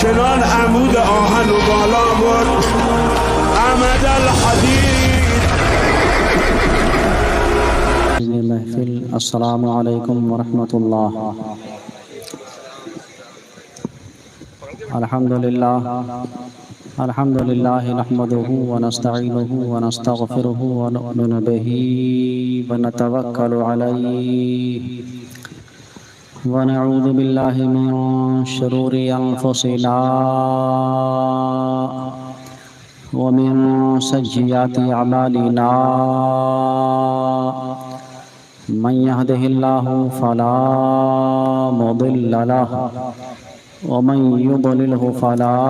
چنان عمود آهن و بالا برد عمد الحدید. محفل السلام علیکم ورحمۃ اللہ. الحمد للہ نحمده ونستعینه ونستغفره ونؤمن به ونتوکل علیہ ونعوذ باللہ من شرور انفسنا ومن سیئات اعمالنا من يهده الله فلا مضل له ومن يضلله فلا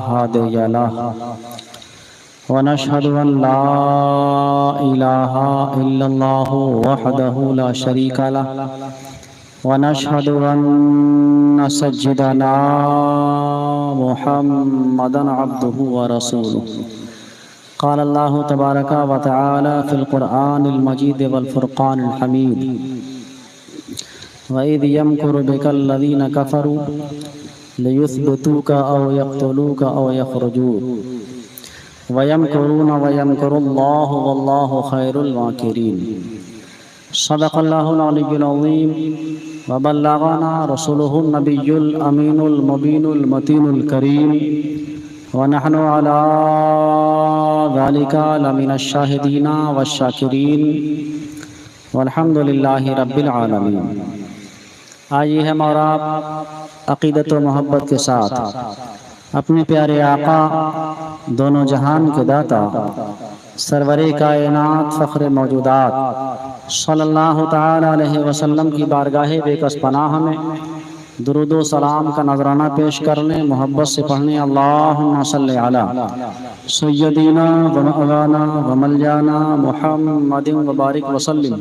هادي له ونشهد أن لا إله إلا الله وحده لا شريك له ونشهد أن سيدنا محمدا عبده ورسوله. قال الله تبارك وتعالى في القرآن المجيد والفرقان الحميد وَإِذْ يَمْكُرُ بِكَ الَّذِينَ كَفَرُوا لِيُثْبِتُوكَ أَوْ يَقْتُلُوكَ أَوْ يَخْرُجُوكَ وَيَمْكُرُونَ وَيَمْكُرُ اللَّهُ وَاللَّهُ خَيْرُ الْمَاكِرِينَ. صدق الله العلي العظيم وبلغنا رسوله النبي الأمين المبين المتين الكريم ونحن على ذلك لمن الشاهدين والشاكرين والحمد لله رب العالمين. آئیے ہم اور آپ عقیدت و محبت کے ساتھ اپنے پیارے آقا دونوں جہان کے داتا سرور کائنات فخر موجودات صلی اللہ تعالی علیہ وسلم کی بارگاہ بے کس پناہ میں درود و سلام کا نذرانہ پیش کرنے محبت سے پڑھنے اللہم صلی علی سیدنا و مولانا و ملجانا محمد وبارک وسلم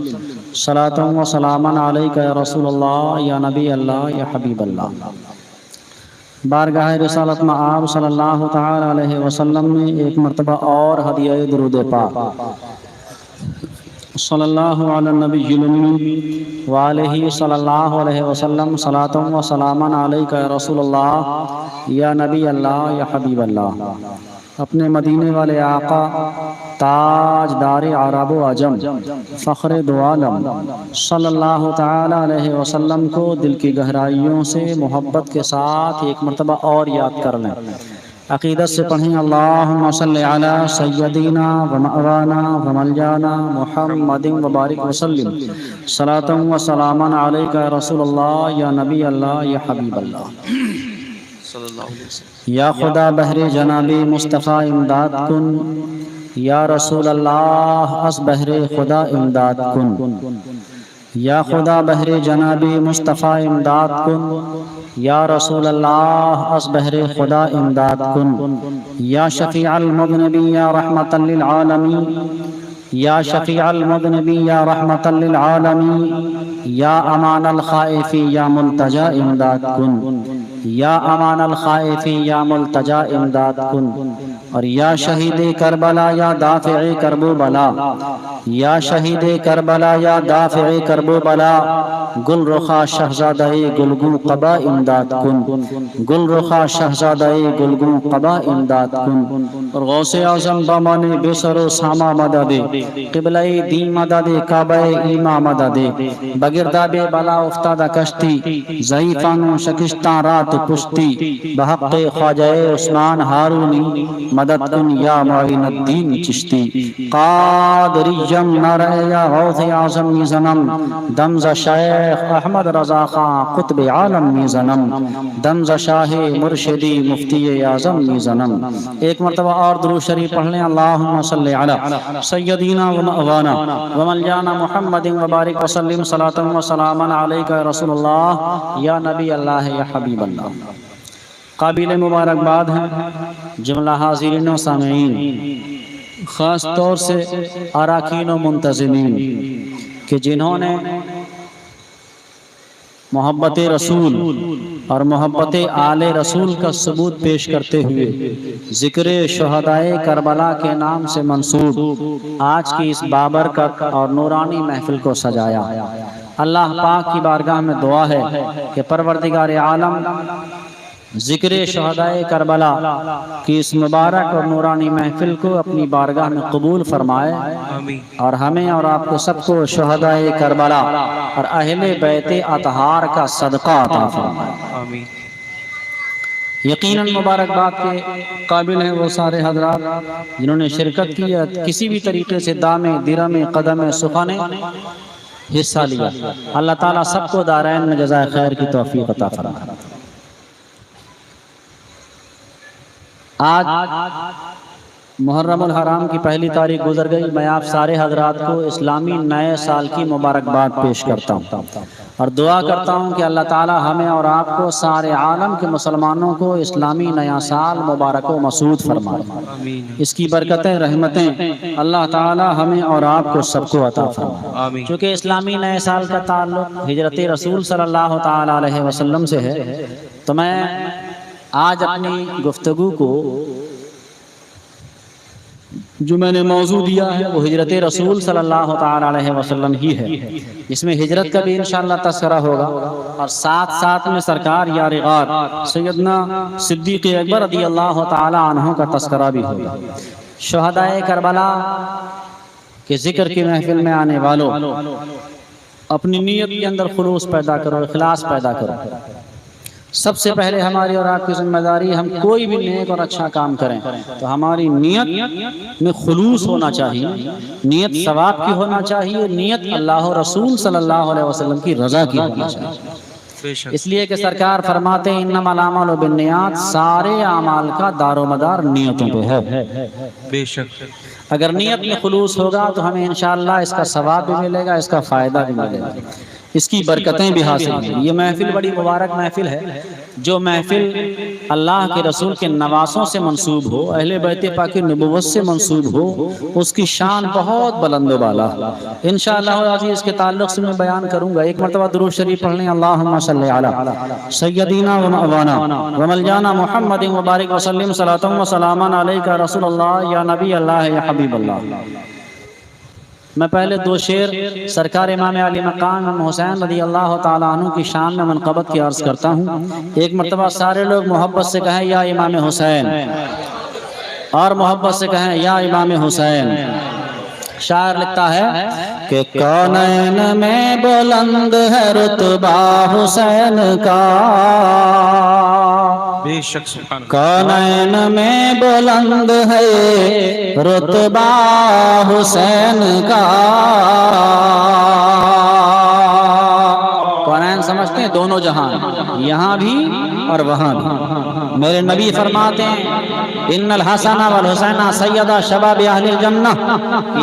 صلاۃ و سلاما علیک یا رسول اللہ یا نبی اللہ یا حبیب اللہ. بارگاہ رسالت میں آپ صلی اللہ تعالی علیہ وسلم نے ایک مرتبہ اور ہدیہ درود پاک صلی اللہ علی النبی الامین وآلہ صلی اللہ علیہ وسلم صلاۃ و سلاما علیک یا رسول اللہ یا نبی اللہ یا حبیب اللہ اپنے مدینے والے آقا تاجدار عرب و عجم فخر دو عالم صلی اللہ تعالی علیہ وسلم کو دل کی گہرائیوں سے محبت کے ساتھ ایک مرتبہ اور یاد کر لیں. عقیدت سے پڑھیں اللہم صلی علی سیدنا و مولانا و ملجانا محمد وبارک وسلم صلاۃ و سلاما علیک یا رسول اللہ یا نبی اللہ یا حبیب اللہ. یا خدا بہر جناب مصطفیٰ امداد کن یا رسول اللہ اس بہر خدا امداد کن. یا خدا بہر جناب مصطفیٰ امداد کن یا رسول اللہ اس بہر خدا امداد کن. یا شفیع المذنبین یا رحمتا للعالمین یا شفیع المذنبین یا رحمتا للعالمین یا امان الخائفی یا ملتجا امداد کن. یا امان الخائفی یا ملتجا امداد کن. اور یا شہید کربلا یا دافع کرب و بلا یا شہید کربلا یا دافع کرب و بلا گل رخا شہزادہ گلگوں قبا امداد کن. گل رخا شہزادہ گلگوں قبا امداد کن. اور غوث اعظم بامان بے سر و ساما مدد قبلہ دین مدد کعبہ ایما مدد بگرداب بلا افتادہ کشتی ضعیفان و شکستان رات پشتی بحق خواجہ عثمان ہارونی مدد کن یا معین الدین چشتی. قادریم نعرہ یا غوث اعظم میزنم دمز شیخ احمد رضا خان قطب عالم میزنم دمز شاہ مرشدی مفتی اعظم میزنم. ایک مرتبہ اور درود شریف پڑھ لیں اللہم صلی علی سیدنا و مولانا و ملجانا محمد وبارک وسلم صلاۃ و سلاما علیک یا رسول اللہ یا نبی اللہ یا حبیب اللہ. قابل مبارکباد ہیں جملہ حاضرین و سامعین، خاص طور سے اراکین و منتظمین کہ جنہوں نے محبت رسول اور محبت آل رسول کا ثبوت پیش کرتے ہوئے ذکر شہدائے کربلا کے نام سے منسوب آج کی اس بابرکت اور نورانی محفل کو سجایا. اللہ پاک کی بارگاہ میں دعا ہے کہ پروردگار عالم ذکر شہدائے کربلا کی اس مبارک اور نورانی محفل کو اپنی بارگاہ میں قبول فرمائے، اور ہمیں اور آپ کو سب کو شہدائے کربلا اور اہل بیت اطہار کا صدقہ عطا فرمائے۔ یقیناً مبارکباد کے قابل ہیں وہ سارے حضرات جنہوں نے شرکت کی یا کسی بھی طریقے سے دامے درمے قدم سخانے حصہ لیا۔ اللہ تعالیٰ سب کو دارین میں جزائے خیر کی توفیق عطا فرمائے۔ آج محرم الحرام کی پہلی تاریخ گزر گئی۔ میں آپ سارے حضرات کو اسلامی نئے سال کی مبارکباد پیش کرتا ہوں اور دعا کرتا ہوں کہ اللہ تعالی ہمیں اور آپ کو سارے عالم کے مسلمانوں کو اسلامی نیا سال مبارک و مسعود فرمائے۔ اس کی برکتیں رحمتیں اللہ تعالی ہمیں اور آپ کو سب کو عطا فرمائے۔ چونکہ اسلامی نئے سال کا تعلق ہجرت رسول صلی اللہ تعالی علیہ وسلم سے ہے، تو میں آج اپنی گفتگو کو جو میں نے موضوع دیا ہے وہ ہجرت رسول صلی اللہ تعالی علیہ وسلم ہی ہے، جس میں ہجرت کا بھی انشاءاللہ تذکرہ ہوگا، اور ساتھ ساتھ میں سرکار یار غار سیدنا صدیق اکبر رضی اللہ تعالی عنہ کا تذکرہ بھی ہوگا۔ شہدائے کربلا کے ذکر کی محفل میں آنے والوں، اپنی نیت کے اندر خلوص پیدا کرو، اخلاص پیدا کرو۔ سب سے پہلے ہماری اور آپ کی ذمہ داری، ہم کوئی بھی نیک اور اچھا کام کریں تو ہماری نیت میں خلوص ہونا چاہیے، نیت ثواب کی ہونا چاہیے، نیت اللہ و رسول صلی اللہ علیہ وسلم کی رضا کی ہونا چاہیے۔ اس لیے کہ سرکار فرماتے ہیں انما الاعمال بالنیات، سارے اعمال کا دار و مدار نیتوں پہ ہے۔ بے شک اگر نیت میں خلوص ہوگا تو ہمیں انشاءاللہ اس کا ثواب بھی ملے گا، اس کا فائدہ بھی ملے گا، اس کی برکتیں بھی حاصل ہیں۔ یہ محفل بڑی مبارک محفل ہے، جو محفل اللہ کے رسول کے نواسوں سے منسوب ہو، اہل بیت پاک کی نبوت سے منسوب ہو، اس کی شان بہت بلند و بالا۔ انشاءاللہ العزیز اس کے تعلق سے میں بیان کروں گا۔ ایک مرتبہ درود شریف پڑھ لیں، اللہم صلی علی سیدنا و مولانا و ملجانا محمد مبارک وسلم صلاۃ و سلاما علیک رسول اللہ یا نبی اللہ یا حبیب اللہ۔ میں پہلے دو شعر سرکار امام علی مقام امام حسین رضی اللہ تعالیٰ عنہ کی شان میں منقبت کی عرض کرتا ہوں۔ ایک مرتبہ سارے لوگ محبت سے کہیں یا امام حسین، اور محبت سے کہیں یا امام حسین۔ شاعر لکھتا ہے کہ کونین میں بلند ہے رتبہ حسین کا، بے شک سبحان اللہ، کونین میں بلند ہے رتبہ حسین کا۔ کونین سمجھتے ہیں دونوں جہان، یہاں بھی اور وہاں بھی۔ میرے نبی فرماتے ہیں ان الحسن والحسین سیدہ شباب اہل الجنہ،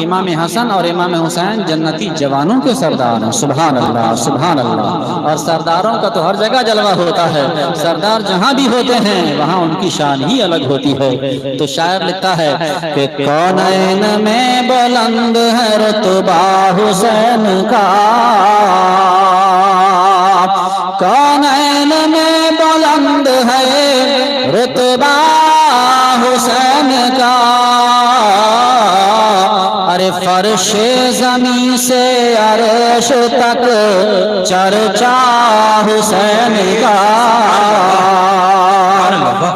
امام حسن اور امام حسین جنتی جوانوں کے سردار ہیں۔ سبحان اللہ سبحان اللہ۔ اور سرداروں کا تو ہر جگہ جلوہ ہوتا ہے، سردار جہاں بھی ہوتے ہیں وہاں ان کی شان ہی الگ ہوتی ہے۔ تو شاعر لکھتا ہے کہ کونین میں بلند ہے رتبہ حسین کا، کونین میں بلند ہے رتبہ حسین کا، ارے فرش زمین سے عرش تک چرچا حسین کا،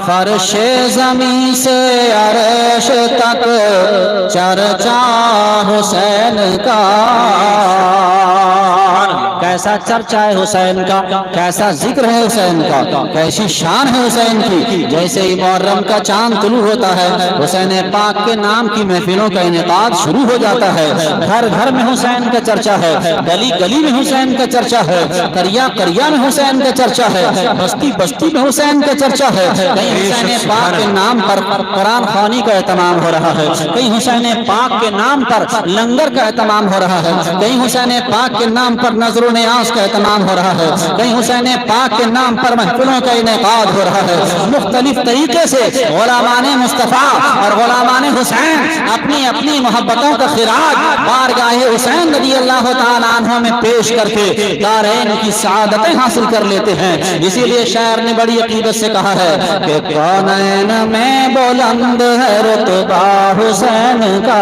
فرش زمین سے عرش تک چرچا حسین کا۔ کیسا چرچا ہے حسین کا، کیسا ذکر ہے حسین کا، کیسی شان ہے حسین کی۔ جیسے ہی محرم کا چاند طلوع ہوتا ہے، حسین پاک کے نام کی محفلوں کا انعقاد شروع ہو جاتا ہے۔ گھر گھر میں حسین کا چرچا ہے، گلی گلی میں حسین کا چرچا ہے، قریہ قریہ میں حسین کا چرچا ہے، بستی بستی میں حسین کا چرچا ہے۔ کہیں حسین پاک کے نام پر قرآن خوانی کا اہتمام ہو رہا ہے، کہیں حسین پاک کے نام پر لنگر کا اہتمام ہو رہا ہے، کہیں حسین پاک کے نام پر نظر و نیاز کا اہتمام ہو رہا ہے، کہیں حسین پاک کے نام پر محفلوں کا انعقاد ہو رہا ہے۔ مختلف طریقے سے غلامان مصطفیٰ اور غلامان حسین اپنی اپنی محبتوں کا خراج بارگاہ حسین رضی اللہ تعالیٰ عنہ میں پیش کر کے دارین کی سعادتیں حاصل کر لیتے ہیں۔ اسی لیے شاعر نے بڑی عقیدت سے کہا ہے کہ کونین میں بلند ہے رتبہ حسین کا،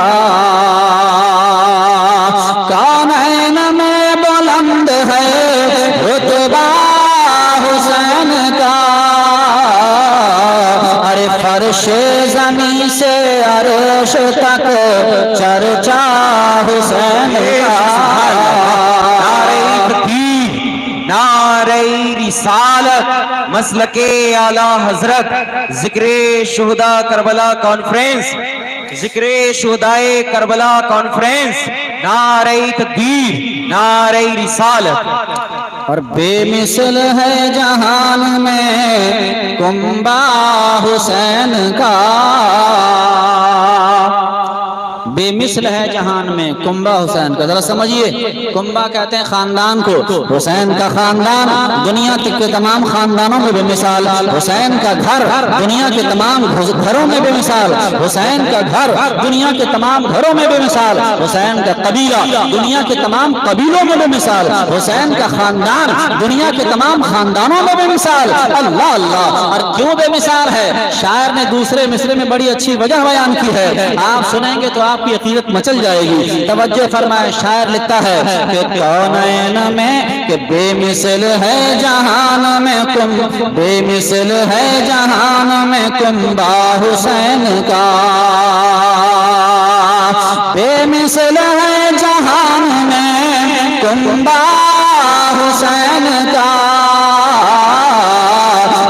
کونین میں بلند ہے رتبہ حسین کا، فرش زمین سے عرش تک چرچا حسین نعرہ رسالت، مسلک اعلیٰ حضرت، ذکر شہداء کربلا کانفرنس، ذکر شہدائے کربلا کانفرنس، نعرہ تکبیر، نعرہ رسالت۔ اور بے مثل ہے جہان میں کنبہ حسین کا، بے مثل ہے جہان میں کنبہ حسین کا۔ ذرا سمجھیے، کنبہ کہتے ہیں خاندان کو، حسین کا خاندان دنیا کے تمام خاندانوں میں بے مثال، حسین کا گھر دنیا کے تمام گھروں میں بے مثال، حسین کا گھر دنیا کے تمام گھروں میں بے مثال، حسین کا قبیلہ دنیا کے تمام قبیلوں میں بے مثال، حسین کا خاندان دنیا کے تمام خاندانوں میں بے مثال۔ اللہ اللہ! اور کیوں بے مثال ہے؟ شاعر نے دوسرے مصرے میں بڑی اچھی وجہ بیان کی ہے، آپ سنیں گے تو آپ کی عقیدت مچل جائے گی۔ توجہ فرمائے، شاعر لکھتا ہے کہ کونین میں کہ بے مثل ہے جہان میں بے مثل ہے جہان میں کنبہ حسین کا، بے مثل ہے جہان میں کنبہ حسین کا،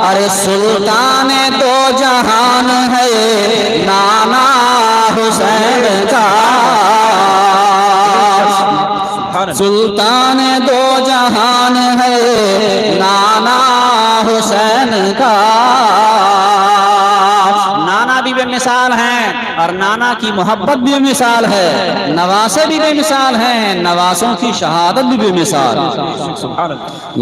ارے سلطان دو جہان ہے نانا حسین کا، سلطان دو جہان ہے نانا حسین کا۔ نانا بھی بے مثال ہیں اور نانا کی محبت بھی بے مثال ہے، نواسے بھی بے مثال ہیں، نواسوں کی شہادت بھی بے مثال۔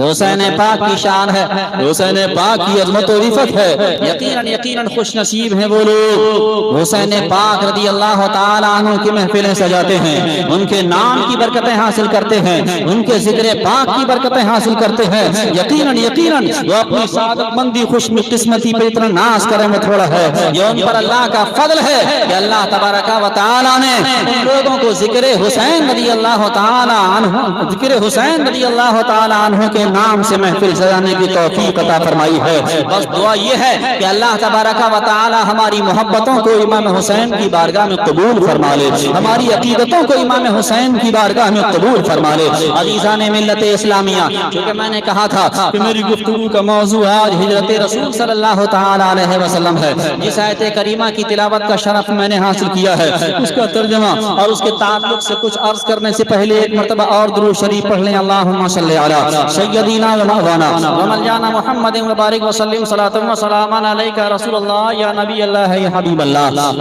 حسین پاک کی شان ہے، حسین پاک کی عظمت و رفت ہے، یقیناً یقیناً خوش نصیب ہیں وہ لوگ حسین پاک رضی اللہ تعالیٰ عنہ کی محفلیں سجاتے ہیں، ان کے نام کی برکتیں حاصل کرتے ہیں، ان کے ذکر پاک کی برکتیں حاصل کرتے ہیں۔ یقیناً یقیناً وہ اپنی سعادت مندی خوش قسمتی پہ اتنا ناز کریں میں تھوڑا ہے، یہ ان پر اللہ کا فضل ہے کہ اللہ تبارک و تعالیٰ نے ان لوگوں کو ذکر حسین رضی اللہ تعالیٰ عنہ، ذکر حسین رضی اللہ تعالیٰ عنہ کے نام سے محفل سجانے کی توفیق عطا فرمائی ہے۔ بس دعا یہ ہے کہ اللہ تبارک و تعالیٰ ہماری محبتوں کو امام حسین کی بارگاہ میں قبول فرما لے، ہماری عقیدتوں کو امام حسین کی بارگاہ میں قبول فرما لے۔ عزیزان ملت اسلامیہ، چونکہ میں نے کہا تھا کہ میری گفتگو کا موضوع آج ہجرت رسول صلی اللہ تعالیٰ علیہ وسلم ہے، جس آیت کریمہ کی تلاوت کا شرف میں نے حاصل کیا ہے، اس کا ترجمہ اور اس کے تعلق سے کچھ عرض کرنے سے پہلے ایک مرتبہ اور درود شریف پڑھ لیں۔ اللہم صلی علی سیدنا و مولانا و مولانا محمد مبارک وسلم صلاۃ و سلام علیک رسول اللہ یا نبی اللہ یا حبیب اللہ۔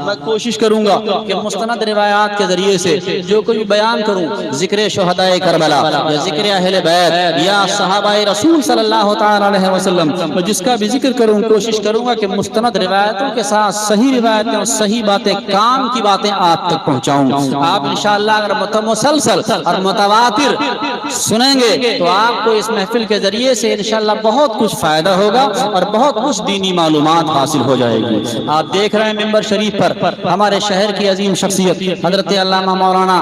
میں کوشش کروں گا کہ مستند روایات کے ذریعے سے جو کچھ بیان کروں، ذکر شہداء کربلا یا ذکر اہل بیت یا صحابہ رسول صلی اللہ تعالی علیہ وسلم، جس کا بھی ذکر کروں کوشش کروں گا کہ مستند روایتوں کے ساتھ صحیح روایتیں اور صحیح باتیں، کام کی باتیں آپ تک پہنچاؤں۔ آپ انشاءاللہ اگر مسلسل اور متواتر سنیں گے تو آپ کو اس محفل کے ذریعے سے انشاءاللہ بہت کچھ فائدہ ہوگا اور بہت کچھ دینی معلومات حاصل ہو جائے گی۔ آپ دیکھ رہے ہیں ممبر شریف پر ہمارے شہر کی عظیم شخصیت حضرت علامہ مولانا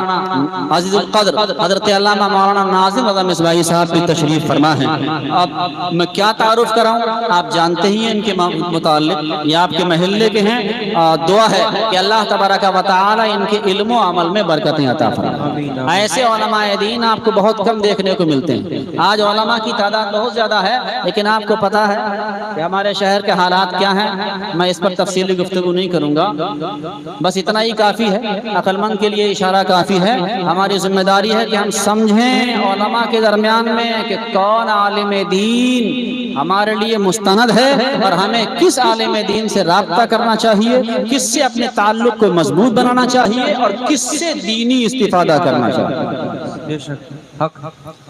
عزیز القدر حضرت علامہ مولانا ناظم رضا مصباحی صاحب بھی تشریف فرما ہیں۔ اب میں کیا تعارف کراؤں، آپ جانتے ہی ہیں ان کے متعلق، یہ آپ کے محلے کے ہیں۔ دعا ہے کہ اللہ تبارک و تعالی ان کے علم و عمل میں برکتیں عطا فرمائے۔ ایسے علماء دین آپ کو بہت کم دیکھنے کو ملتے ہیں، آج علماء کی تعداد بہت زیادہ ہے، لیکن آپ کو پتا ہے کہ ہمارے شہر کے حالات کیا ہیں۔ میں اس پر تفصیلی گفتگو نہیں کروں گا، بس اتنا ہی کافی ہے، عقل مند کے لیے اشارہ کافی ہے۔ ہماری ذمہ داری ہے کہ ہم سمجھیں علماء کے درمیان میں کہ کون عالم دین ہمارے لیے مستند ہے اور ہمیں کس عالم دین سے رابطہ کرنا چاہیے، کس سے اپنے تعلق کو مضبوط بنانا چاہیے اور کس سے دینی استفادہ کرنا چاہیے۔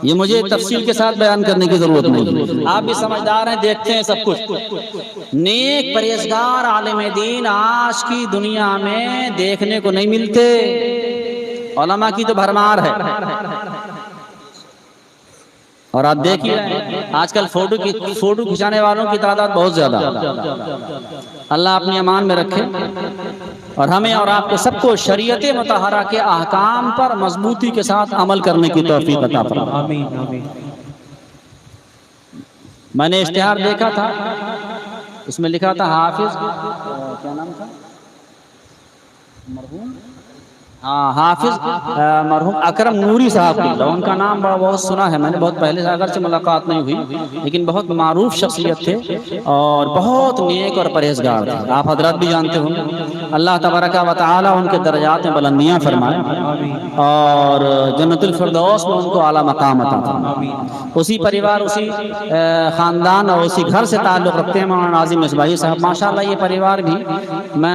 یہ مجھے تفصیل کے ساتھ بیان کرنے کی ضرورت نہیں، آپ بھی سمجھدار ہیں، دیکھتے ہیں سب کچھ۔ نیک پرہیزگار عالم دین آج کی دنیا میں دیکھنے کو نہیں ملتے، علماء کی تو بھرمار ہے۔ اور آپ دیکھیے آج کل فوٹو کھچانے والوں کی تعداد بہت زیادہ۔ اللہ اپنی امان میں رکھے اور ہمیں اور آپ کو سب کو شریعت مطہرہ کے احکام پر مضبوطی کے ساتھ عمل کرنے کی توفیق عطا فرمائے۔ میں نے اشتہار دیکھا تھا اس میں لکھا تھا حافظ کیا نام تھا مرحوم حافظ مرحوم اکرم نوری صاحب کی، ان کا نام بہت سنا ہے میں نے، بہت پہلے سے اگرچہ ملاقات نہیں ہوئی، لیکن بہت معروف شخصیت تھے اور بہت نیک اور پرہیزگار تھے، آپ حضرات بھی جانتے ہوں۔ اللہ تبارک و تعالی ان کے درجات میں بلندیاں فرمائے اور جنت الفردوس میں ان کو اعلیٰ مقام عطا فرمائے۔ اسی پریوار، اسی خاندان اور اسی گھر سے تعلق رکھتے ہیں مولانا ناظم مصباحی صاحب۔ ماشاءاللہ یہ پریوار بھی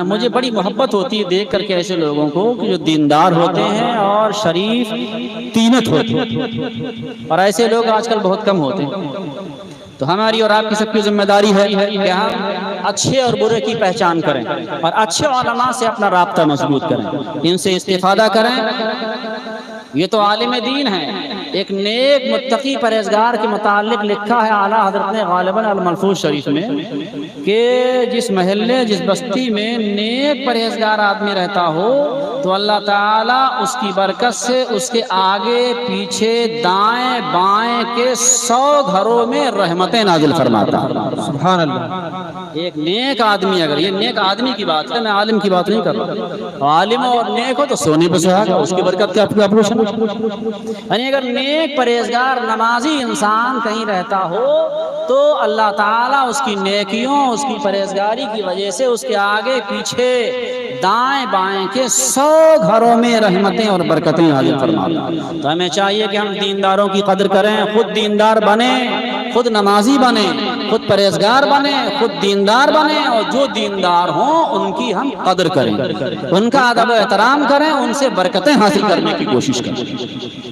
مجھے بڑی محبت ہوتی ہے دیکھ کر کے ایسے لوگوں کو کہ جو دیندار ہوتے ہیں اور شریف تینت ہوتے ہیں، اور ایسے لوگ آج کل بہت کم ہوتے ہیں۔ تو ہماری اور آپ کی سب کی ذمہ داری ہے کہ ہم اچھے اور برے کی پہچان کریں اور اچھے علماء سے اپنا رابطہ مضبوط کریں، ان سے استفادہ کریں۔ یہ تو عالم دین ہے، ایک نیک متقی پرہیزگار کے متعلق لکھا ہے اعلیٰ حضرت نے غالباً الملفوظ شریف میں کہ جس محلے جس بستی میں نیک پرہیزگار آدمی رہتا ہو تو اللہ تعالیٰ اس کی برکت سے اس کے آگے پیچھے دائیں بائیں کے 100 گھروں میں رحمتیں نازل فرماتا ہے۔ سبحان اللہ۔ ایک نیک آدمی، اگر یہ نیک آدمی کی بات ہے، میں عالم کی بات نہیں کر رہا، عالم اور نیک ہو تو سونے پہ سہاگا، اس کی برکت کیا پوچھنا۔ یعنی اگر نیک پرہیزگار نمازی انسان کہیں رہتا ہو تو اللہ تعالیٰ اس کی نیکیوں، اس کی پرہیزگاری کی وجہ سے اس کے آگے پیچھے دائیں بائیں کے 100 گھروں میں رحمتیں اور برکتیں نازل فرماتا ہے۔ تو ہمیں چاہیے کہ ہم دینداروں کی قدر کریں، خود دیندار بنیں، خود نمازی بنیں، خود پرہیزگار بنیں، خود دیندار بنیں، اور جو دیندار ہوں ان کی ہم قدر کریں، ان کا ادب و احترام کریں، ان سے برکتیں حاصل کرنے کی کوشش کریں۔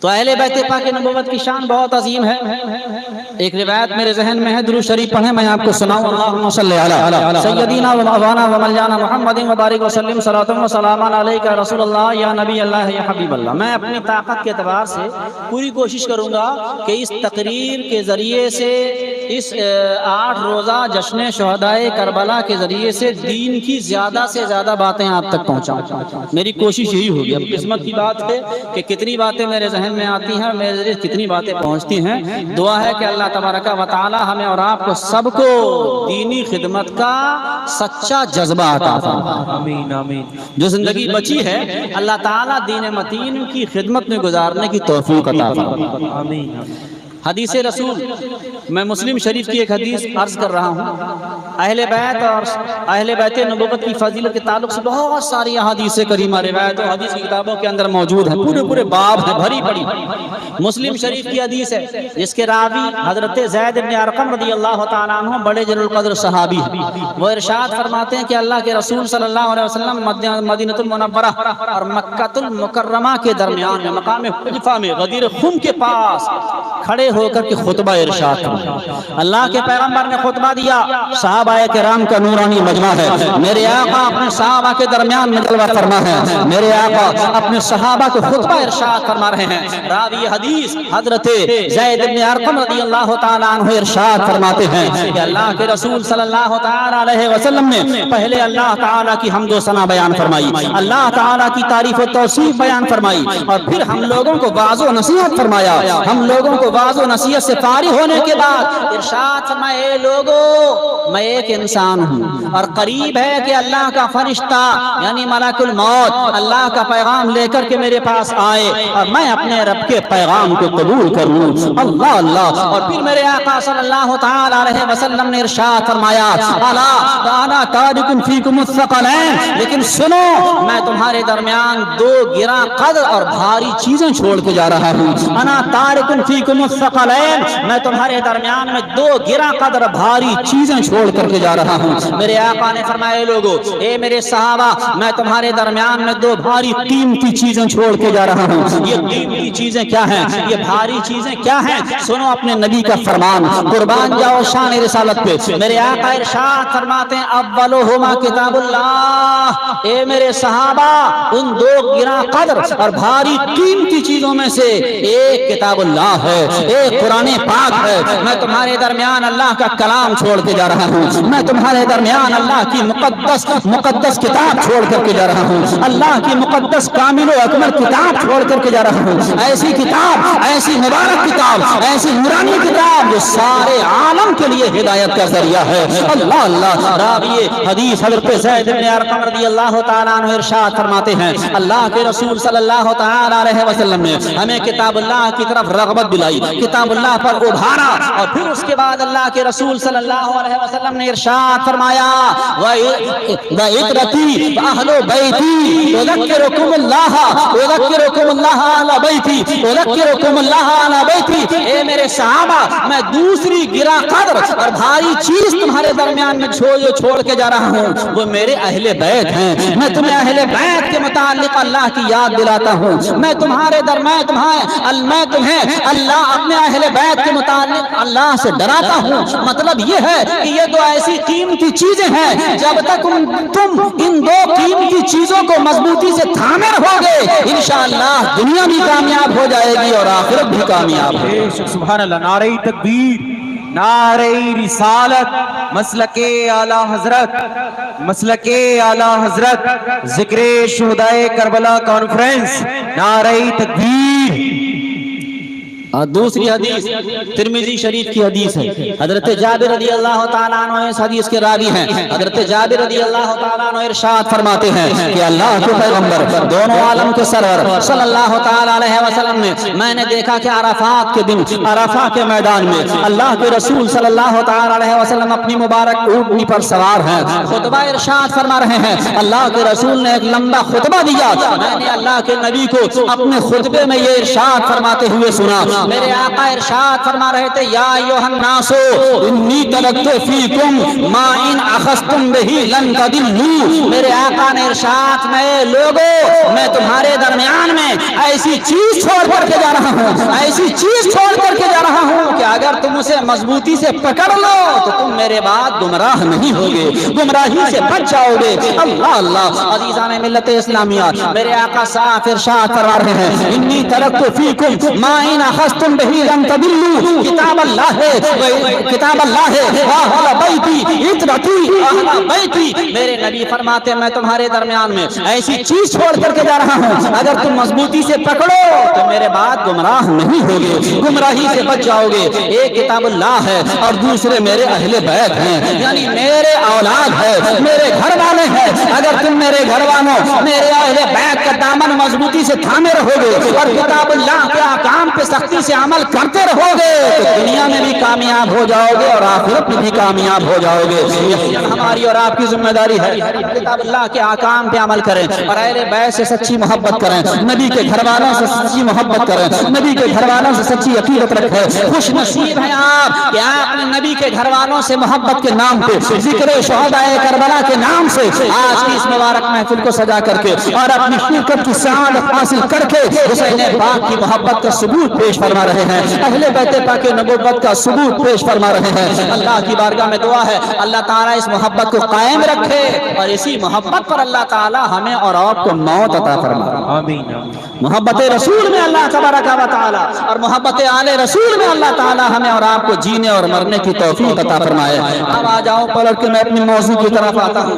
تو اہل بیت پاک نبوت کی شان بہت عظیم ہے۔ ایک روایت میرے ذہن میں ہے، درود شریف پڑھیں میں آپ کو سناؤں۔ اللہم صلی علی سیدنا و مولانا و مولانا محمد وبارک وسلم صلاۃ و سلام علیک رسول اللہ یا نبی اللہ یا حبیب اللہ۔ میں اپنی طاقت کے اعتبار سے پوری کوشش کروں گا کہ اس تقریر کے ذریعے سے، اس 8 روزہ جشن شہدائے کربلا کے ذریعے سے دین کی زیادہ سے زیادہ باتیں آپ تک پہنچاؤں۔ میری کوشش یہی ہوگی۔ اب قسمت کی بات ہے کہ کتنی باتیں میرے ذہن میں آتی ہیں، میرے ذریعے کتنی باتیں پہنچتی ہیں۔ دعا ہے کہ اللہ تبارک و تعالی ہمیں اور آپ کو سب کو دینی خدمت کا سچا جذبہ عطا فرمائے۔ آمین آمین۔ جو زندگی بچی ہے اللہ تعالی دین متین کی خدمت میں گزارنے کی توفیق عطا فرمائے۔ آمین۔ حدیث رسول، میں مسلم شریف کی ایک حدیث عرض کر رہا ہوں۔ اہل بیت اور اہل بیت نبوت کی فضیلت کے تعلق سے بہت ساری احادیث کریمہ روایت اور حدیث کی کتابوں کے اندر موجود ہیں، پورے باب ہیں، بھری پڑی۔ مسلم شریف کی حدیث ہے جس کے راوی حضرت زید بن ارقم رضی اللہ تعالیٰ عنہ بڑے جلیل القدر صحابی ہیں۔ وہ ارشاد فرماتے ہیں کہ اللہ کے رسول صلی اللہ علیہ وسلم مدینہ المنورہ اور مکہ المکرمہ کے درمیان میں مقام حجفہ میں غدیر خم کے پاس کھڑے ہو کر کے خطبہ ارشاد فرمایا۔ اللہ کے پیغمبر نے خطبہ دیا، صحابہ کرام کا نورانی مجمع ہے، میرے آقا اپنے صحابہ کے درمیان میں جلوہ فرما ہے، میرے آقا اپنے صحابہ کو خطبہ ارشاد فرما رہے ہیں۔ راوی حدیث حضرت زید بن ارقم رضی اللہ تعالیٰ عنہ ارشاد فرماتے ہیں کہ اللہ کے رسول صلی اللہ تعالیٰ علیہ وسلم نے پہلے اللہ تعالیٰ کی حمد و ثنا بیان فرمائی، اللہ تعالیٰ کی تعریف و توصیف بیان فرمائی، اور پھر ہم لوگوں کو واعظ و نصیحت فرمایا۔ ہم لوگوں کو واعظ و نصیحت سے فارغ ہونے کے بعد ارشاد فرمائے، اے لوگو میں ایک انسان ہوں اور قریب ہے کہ اللہ کا فرشتہ یعنی ملک الموت اللہ کا پیغام لے کر کے میرے پاس آئے اور میں اپنے رب کے پیغام کو قبول کروں۔ اللہ اللہ۔ اور پھر میرے آقا صلی اللہ تعالی علیہ وسلم نے ارشاد فرمایا، الا وانا تارک فیکم الثقلین، لیکن سنو میں تمہارے درمیان 2 گراں قدر اور بھاری چیزیں چھوڑ کے جا رہا ہوں۔ انا تارک فیکم الثقلین، میں تمہارے درمیان میں 2 گراں قدر بھاری چیزیں چھوڑ کر کے جا رہا ہوں۔ میرے آقا نے فرمایا، لوگو اے میرے صحابہ میں تمہارے درمیان میں 2 بھاری قیمتی چیزیں چھوڑ کے جا رہا ہوں۔ یہ قیمتی چیزیں کیا ہیں؟ یہ بھاری چیزیں کیا ہیں؟ سنو اپنے نبی کا فرمان، قربان جاؤ شان رسالت پہ۔ میرے آقا ارشاد فرماتے ہیں، اولہما کتاب اللہ، اے میرے صحابہ ان 2 گراں قدر اور بھاری قیمتی چیزوں میں سے ایک کتاب اللہ ہے، ایک قرآن پاک ہے. میں تمہارے درمیان اللہ کا کلام چھوڑ کے جا رہا ہوں. میں تمہارے درمیان اللہ کی مقدس کتاب چھوڑ کر کے جا رہا ہوں. اللہ کی مقدس کامل و اکمل کتاب چھوڑ کر کے جا رہا ہوں. ایسی کتاب، ایسی مبارک کتاب، ایسی نورانی کتاب جو سارے عالم کے لیے ہدایت کا ذریعہ ہے. اللہ اللہ. راوی حدیث حضرت زید بن ارقم رضی اللہ تعالیٰ عنہ ارشاد فرماتے ہیں اللہ کے رسول صلی اللہ تعالیٰ علیہ وسلم نے ہمیں کتاب اللہ کی طرف رغبت دلائی، کتاب اللہ پر ابھارا، اور پھر اس کے بعد اللہ کے رسول صلی اللہ علیہ وسلم نے ارشاد فرمایا وَإِتْرَتِي وَأَهْلُ بَيْتِي أُذَكِّرُكُمُ اللَّهَ عَلَى بَيْتِي أُذَكِّرُكُمُ اللَّهَ عَلَى بَيْتِي. اے میرے صحابہ، میں دوسری گرا قدر اور بھاری چیز تمہارے درمیان میں چھوڑ کے جا رہا ہوں، وہ میرے اہل بیت ہیں. میں تمہیں اہل بیت کے متعلق اللہ کی یاد دلاتا ہوں. میں تمہیں اللہ اپنے اہل بیت کے متعلق اللہ سے ڈراتا ہوں. مطلب یہ ہے کہ یہ دو ایسی قیمتی چیزیں ہیں، جب تک تم ان دو قیمتی چیزوں کو مضبوطی سے تھامے رہو گے انشاءاللہ دنیا بھی کامیاب ہو جائے گی اور آخرت بھی کامیاب ہے. سبحان اللہ. نعرہ تکبیر، نعرہ رسالت، مسلک اعلی حضرت، مسلک اعلی حضرت، ذکر شہدائے کربلا کانفرنس. نعرہ تکبیر. اور دوسری حدیث ترمذی شریف کی حدیث ہے. حضرت جابر رضی اللہ تعالیٰ عنہ اس حدیث کے راوی ہیں. حضرت جابر رضی اللہ تعالیٰ عنہ ارشاد فرماتے ہیں کہ اللہ کے پیغمبر دونوں عالم کے سرور صلی اللہ تعالیٰ علیہ وسلم نے، میں نے دیکھا کہ عرفات کے دن عرفہ کے میدان میں اللہ کے رسول صلی اللہ تعالیٰ علیہ وسلم اپنی مبارک اونٹنی پر سوار ہیں، خطبہ ارشاد فرما رہے ہیں. اللہ کے رسول نے ایک لمبا خطبہ دیا. میں نے اللہ کے نبی کو اپنے خطبے میں یہ ارشاد فرماتے ہوئے سنا. میرے آقا ارشاد فرما رہے تھے یا ایھا الناس انی ترکت فیکم ما ان اخذتم بہ لن تضلوا. میرے آقا نے ارشاد میں لوگوں، میں تمہارے درمیان میں ایسی چیز چھوڑ کر کے جا رہا ہوں، ایسی چیز چھوڑ کر کے جا رہا ہوں کہ اگر تم اسے مضبوطی سے پکڑ لو تو تم میرے بعد گمراہ نہیں ہوگے، گمراہی سے بچ جاؤ گے. اللہ اللہ. عزیزان ملت اسلامیہ، میرے آقا صاحب ارشاد فرما رہے ہیں انی ترکت فیکم ما ان تم بہی لن تضلوا. کتاب اللہ ہے، کتاب اللہ ہے. اہل بیتی اطرتی، اہل بیتی. میرے نبی فرماتے ہیں میں تمہارے درمیان میں ایسی چیز چھوڑ کر کے جا رہا ہوں، اگر تم مضبوطی سے پکڑو تو میرے بعد گمراہ نہیں ہوگے، گمراہی سے بچ جاؤ گے. ایک کتاب اللہ ہے اور دوسرے میرے اہل بیت ہیں، یعنی میرے اولاد ہے، میرے گھر والے ہیں. اگر تم میرے گھر والوں، میرے اہل بیت کا دامن مضبوطی سے تھامے رہو گے اور کتاب اللہ کے احکام پہ سختی سے عمل کرتے رہو گے تو دنیا میں بھی کامیاب ہو جاؤ گے اور آخرت میں بھی کامیاب ہو جاؤ گے. ہماری اور آپ کی ذمہ داری ہے کتاب اللہ کے احکام پہ عمل کریں اور اہل بیت سے سچی محبت کریں، نبی کے گھر والوں سے سچی محبت کریں، نبی کے گھر والوں سے سچی عقیدت رکھیں. خوش نصیب ہیں آپ کہ آپ نے نبی کے گھر والوں سے محبت کے نام پہ، ذکر شہدائے کربلا کے نام سے آج کی اس مبارک محفل کو سجا کر کے اور اپنی شرکت کی سعادت حاصل کر کے حسین پاک کی محبت کا ثبوت پیش فرما رہے ہیں، اہل بیت پاک نبوت کا ثبوت پیش فرما رہے ہیں. اللہ کی بارگاہ میں دعا ہے اللہ تعالیٰ اس محبت کو قائم رکھے اور اسی محبت پر اللہ تعالیٰ ہمیں اور آپ کو موت عطا فرمائے. آمین. محبت رسول میں اللہ تبارک و تعالیٰ اور محبت آل رسول میں اللہ تعالیٰ ہمیں اور آپ کو جینے اور مرنے کی توفیق عطا فرمائے. اب آ جاؤ پلٹ کے میں اپنی موضوع کی طرف آتا ہوں.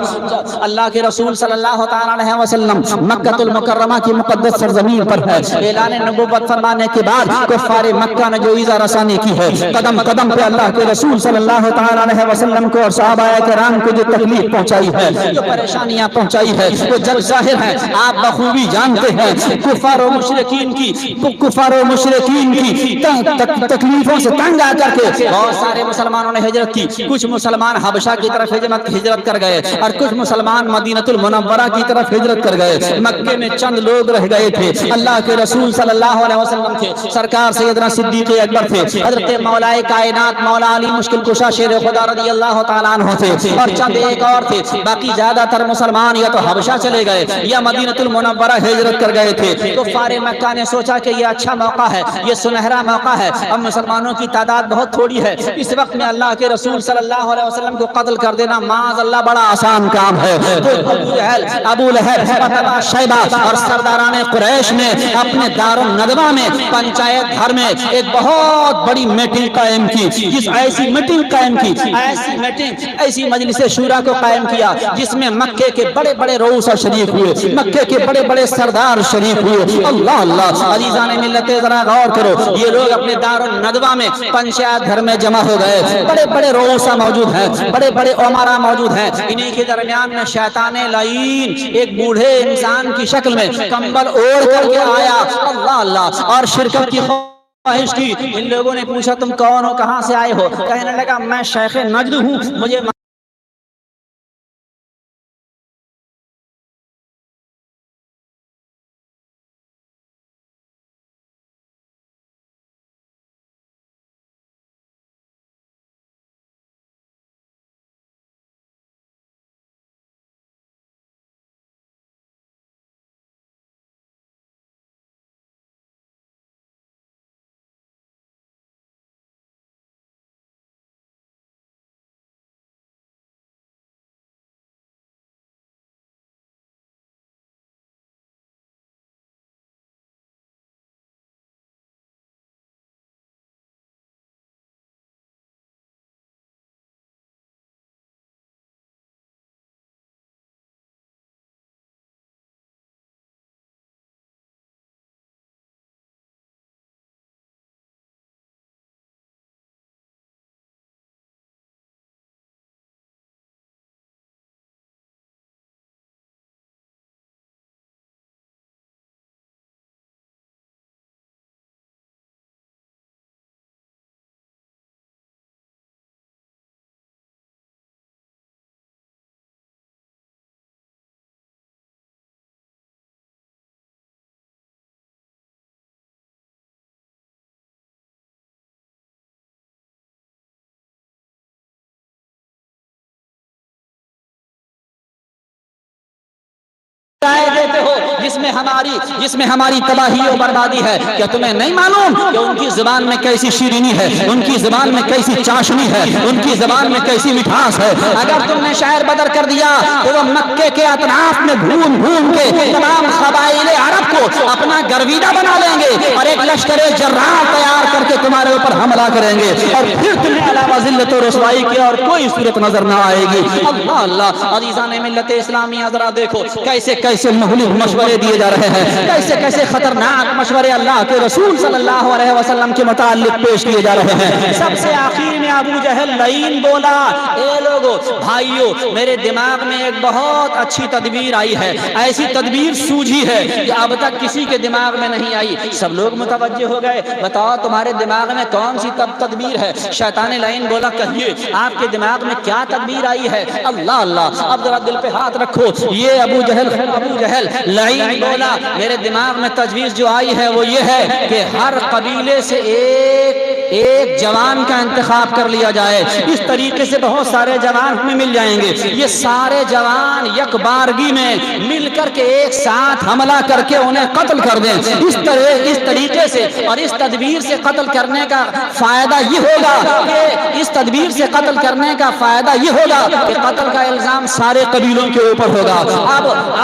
اللہ کے رسول صلی اللہ تعالیٰ علیہ وسلم مکہ المکرمہ کی مقدس سرزمین پر ہے. اعلان نبوت فرمانے کے بعد کفار مکہ نے جو ایذا رسانی کی ہے، قدم قدم پہ اللہ کے رسول صلی اللہ تعالیٰ علیہ وسلم کو اور صحابہ کرام کو جو تکلیف پہنچائی ہے، جو پریشانیاں پہنچائی ہے، وہ جب ظاہر ہے آپ بخوبی جانتے ہیں. کفار و مشرکین کی تکلیفوں سے تنگ آ کر کے بہت سارے مسلمانوں نے ہجرت کی. کچھ مسلمان حبشہ کی طرف ہجرت کر گئے اور کچھ مسلمان مدینۃ المنورہ کی طرف ہجرت کر گئے. مکے میں چند لوگ رہ گئے تھے. اللہ کے رسول صلی اللہ علیہ وسلم تھے، سرکار سیدنا صدیق اکبر تھے، حضرت مولا کائنات مولا علی مشکل کشا شیر خدا رضی اللہ تعالیٰ عنہ تھے اور چند ایک اور تھے. باقی زیادہ تر مسلمان یا تو حبشہ چلے گئے یا مدینۃ المنورہ ہجرت کر گئے تھے. کفار مکہ نے سوچا کہ یہ اچھا موقع ہے، یہ سنہرا موقع ہے. اب مسلمانوں کی تعداد بہت تھوڑی ہے، اس وقت میں اللہ کے رسول صلی اللہ علیہ وسلم کو قتل کر دینا معاذ اللہ بڑا آسان کام ہے. تو ابو لہب، شیبہ اور سرداران قریش نے اپنے دار الندوہ میں پنچایت گھر میں ایک بہت بڑی میٹنگ قائم کی، ایسی میٹنگ قائم کی، ایسی مجلس شورا کو قائم کیا جس میں مکے کے بڑے بڑے رؤسا شریک ہوئے، مکے کے بڑے بڑے سردار شریک ہوئے۔ اللہ اللہ عزیزان ملت ذرا غور کرو، یہ لوگ اپنے دار الندوہ میں پنچایت گھر میں جمع ہو گئے، بڑے بڑے رؤسا موجود ہیں، بڑے بڑے امراء موجود ہیں، انہی کے درمیان میں شیطان لعین ایک بوڑھے انسان کی شکل میں کمبل اوڑھ کر کے آیا، اللہ اللہ، اور شرکت کی خواہش کی۔ ان لوگوں نے پوچھا تم کون ہو، کہاں سے آئے ہو؟ کہنے لگا میں شیخ نجد ہوں، مجھے دیتے ہو جس میں ہماری تباہی و بربادی ہے؟ کیا تمہیں نہیں معلوم کہ ان کی زبان میں کیسی شیرینی ہے، ان کی زبان میں کیسی چاشنی ہے، ان کی زبان میں کیسی مٹھاس ہے؟ اگر تم نے شہر بدر کر دیا تو وہ مکے کے اطراف میں گھوم گھوم کے تمام قبائل عرب کو اپنا گرویدہ بنا لیں گے اور ایک لشکر جرار تیار کر کے تمہارے اوپر حملہ کریں گے، اور پھر تمہیں علاوہ ذلت و رسوائی کی اور کوئی صورت نظر نہ آئے گی۔ اللہ اللہ عزیزان ملت اسلامیہ ذرا دیکھو کیسے کیسے مہلک مشورے دیے جا رہے ہیں، کیسے کیسے خطرناک مشورے اللہ کے رسول صلی اللہ علیہ وسلم کے متعلق پیش کیے جا رہے ہیں۔ سب سے آخر میں ابو جہل لعین بولا، اے لوگو بھائیو، میرے دماغ میں ایک بہت اچھی تدبیر آئی ہے، ایسی تدبیر سوجھی ہے کہ اب تک کسی کے دماغ میں نہیں آئی۔ سب لوگ متوجہ ہو گئے، بتاؤ تمہارے دماغ میں کون سی تدبیر ہے؟ شیطان لعین بولا کہیے آپ کے دماغ میں کیا تدبیر آئی ہے؟ اللہ اللہ، اب ذرا دل پہ ہاتھ رکھو۔ یہ ابو جہل لعین بولا میرے دماغ میں تجویز جو آئی ہے وہ یہ ہے کہ ہر قبیلے سے ایک جوان کا انتخاب کر لیا جائے، اس طریقے سے بہت سارے جوان ہمیں مل جائیں گے، یہ سارے جوان یک بارگی میں مل کر کے ایک ساتھ حملہ کر کے انہیں قتل کر دیں۔ اس طریقے سے اور اس تدبیر سے قتل کرنے کا فائدہ یہ ہوگا کہ قتل کا الزام سارے قبیلوں کے اوپر ہوگا۔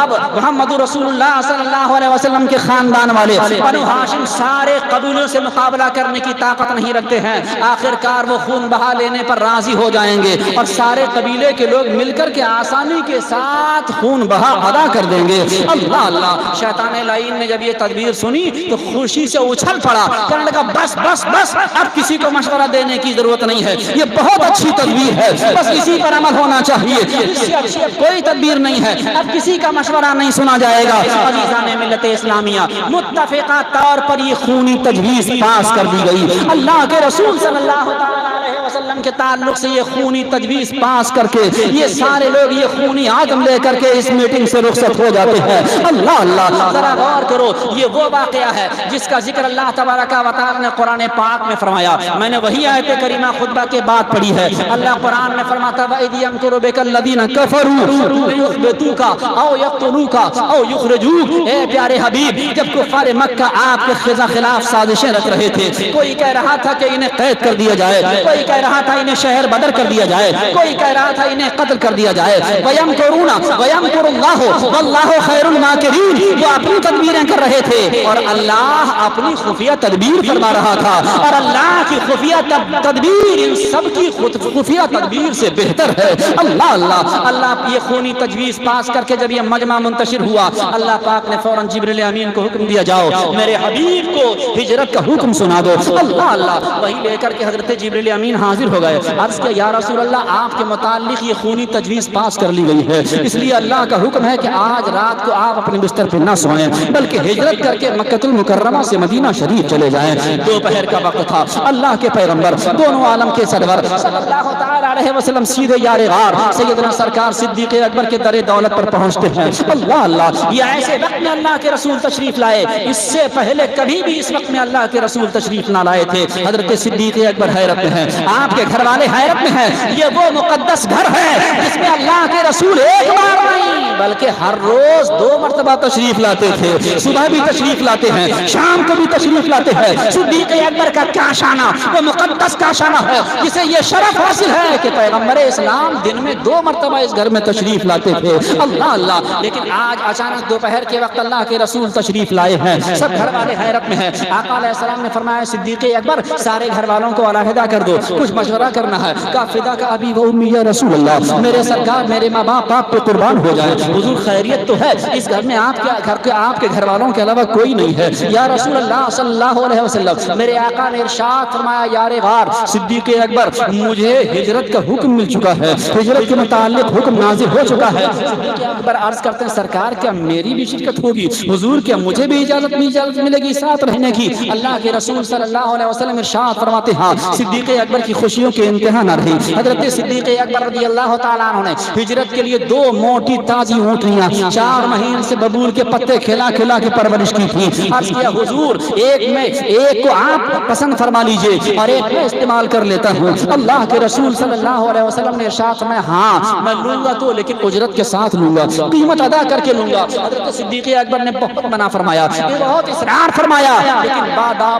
اب محمد رسول اللہ صلی اللہ علیہ وسلم کے خاندان والے بنو ہاشم سارے قبیلوں سے مقابلہ کرنے کی طاقت نہیں رکھتے ہیں، آخر کار وہ خون بہا لینے پر راضی ہو جائیں گے اور سارے قبیلے کے لوگ مل کر کے آسانی کے ساتھ خون بہا ادا کر دیں گے۔ اللہ اللہ، شیطان لعین نے جب یہ تدبیر سنی تو خوشی سے اچھل پڑا، کہنے لگا بس بس بس، اب کسی کو مشورہ دینے کی ضرورت نہیں ہے، یہ بہت اچھی تدبیر ہے، بس اسی پر عمل ہونا چاہیے، اس سے اچھی کوئی تدبیر نہیں ہے، اب کسی کا مشورہ نہیں سنا جائے گا۔ عزیزان ملت اسلامیہ، متفقہ طور پر یہ خونی تجویز پاس کر دی گئی، اللہ کے رسول صلی اللہ علیہ وسلم کے تعلق سے یہ خونی تجویز پاس کر کے یہ سارے لوگ یہ خونی عزم لے کر کے اس میٹنگ سے رخصت ہو جاتے ہیں۔ اللہ اللہ، ذرا غور کرو، یہ وہ واقعہ ہے جس کا ذکر اللہ تبارک و تعالی نے قرآن پاک میں فرمایا۔ میں نے وہی آیت کریمہ خطبہ کے بعد پڑھی ہے، اللہ قرآن میں فرماتا وَإِذْ يَمْكُرُ بِكَ الَّذِينَ كَفَرُوا لِيُثْبِتُوكَ أَوْ يَقْتُلُوكَ أَوْ يُخْرِجُوكَ۔ اے پیارے حبیب، جب کفار مکہ آپ کے خلاف سازشیں رکھ رہے تھے، کوئی کہہ رہا تھا کہ انہیں قید کر دیا جائے، کوئی کہہ رہا تھا تھا انہیں شہر بدر کر دیا جائے، کوئی کہہ رہا تھا انہیں قتل کر دیا جائے. وَيَمْكُرُونَ وَيَمْكُرُ اللَّهُ وَاللَّهُ خَيْرُ الْمَاكِرِينَ. وہ اپنی تدبیریں کر رہے تھے اور اللہ اپنی خفیہ تدبیر فرما رہا تھا، اور اللہ کی خفیہ تدبیر ان سب کی خفیہ تدبیر سے بہتر ہے. اللہ اللہ اللہ. یہ خونی تجویز پاس کر کے جب یہ مجمع منتشر ہوا، اللہ پاک نے فوراً جبریل امین کو حکم دیا، جاؤ میرے حبیب کو ہجرت کا حکم سنا دو. اللہ اللہ. وہی لے کر کے حضرت جبریل امین حاضر ہو گئے. عرض کیا یا رسول اللہ آپ کے متعلق یہ خونی تجویز پاس کر لی گئی ہے، اس لیے اللہ کا حکم ہے کہ آج رات کو آپ اپنے بستر پہ نہ سوئیں بلکہ ہجرت کر کے مکہ المکرمہ سے مدینہ شریف چلے جائیں. دوپہر کا وقت تھا. اللہ کے پیغمبر دونوں عالم کے سرور صلی اللہ تعالی علیہ وسلم سیدھے یار غار سیدنا سرکار صدیق اکبر کے در دولت پر پہنچتے ہیں. اللہ اللہ. یہ ایسے وقت میں اللہ کے رسول تشریف لائے، اس سے پہلے کبھی بھی اس وقت میں اللہ کے رسول تشریف نہ لائے تھے. حضرت صدیق اکبر حیرت میں ہیں، آپ کے گھر والے حیرت میں ہیں. یہ وہ مقدس گھر ہے جس میں اللہ کے رسول ایک بار نہیں بلکہ ہر روز 2 مرتبہ تشریف لاتے تھے. صبح بھی تشریف لاتے ہیں، شام کو بھی تشریف لاتے ہیں. صدیق اکبر کا کیا شانہ، وہ مقدس کا شانہ ہے جسے یہ شرف حاصل ہے کہ پیغمبر اسلام دن میں 2 مرتبہ اس گھر میں تشریف لاتے تھے. اللہ اللہ. لیکن آج اچانک دوپہر کے وقت اللہ کے رسول تشریف لائے ہیں، سب گھر والے حیرت میں ہیں. آقا علیہ السلام نے فرمایا صدیق اکبر سارے گھر والوں کو علیحدہ کر دو، کچھ مشورہ کرنا ہے. کہا فدا کا ابی و امی یا رسول اللہ، میرے سرکار میرے ماں باپ آپ پہ قربان ہو جائے. حضور خیریت تو ہے، اس گھر میں آپ کے گھر والوں کے علاوہ کوئی نہیں ہے. یا رسول اللہ صلی اللہ علیہ وسلم، میرے آقا نے ارشاد فرمایا یار غار صدیق اکبر مجھے ہجرت کا حکم مل چکا ہے، ہجرت کے متعلق حکم نازل ہو چکا ہے. صدیق اکبر عرض کرتے ہیں سرکار کیا میری بھی شرکت ہوگی؟ حضور کیا مجھے بھی اجازت ملے گی ساتھ رہنے کی؟ اللہ کے رسول صلی اللہ علیہ وسلم ارشاد فرماتے ہاں. صدیق اکبر کی خوشیوں کے انتہا نہ رہی. حضرت صدیق اکبر رضی اللہ تعالیٰ عنہ نے ہجرت کے لیے 2 موٹی تازی اونٹنیاں 4 مہینے سے ببول کے پتے کھلا کھلا کے پرورش کی تھی. عرض کیا حضور ایک کو آپ پسند فرما لیجئے اور ایک میں استعمال کر لیتا ہوں. اللہ کے رسول صلی اللہ علیہ وسلم نے ارشاد فرمایا ہاں میں لوں گا تو لیکن اجرت کے ساتھ لوں گا، قیمت ادا کر کے لوں گا. حضرت صدیق اکبر نے بہت منع فرمایا، بہت اصرار فرمایا، لیکن